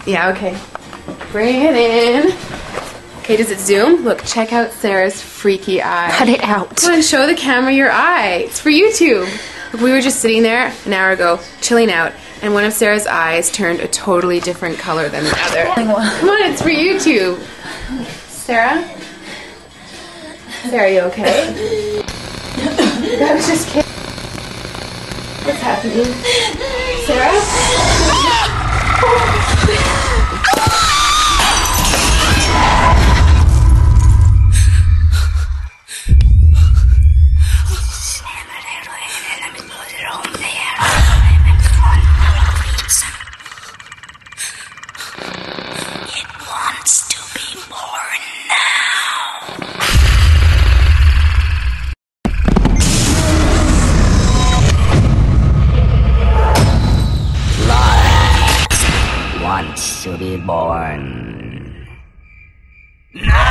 Yeah, okay. Bring it in. Okay, does it zoom? Look, check out Sarah's freaky eye. Cut it out. Come on, show the camera your eye. It's for YouTube. Look, we were just sitting there an hour ago, chilling out, and one of Sarah's eyes turned a totally different color than the other. Come on, it's for YouTube. Sarah? Sarah, are you okay? I was just kidding. What's happening? Sarah? It wants to be born now. Life wants to be born. No!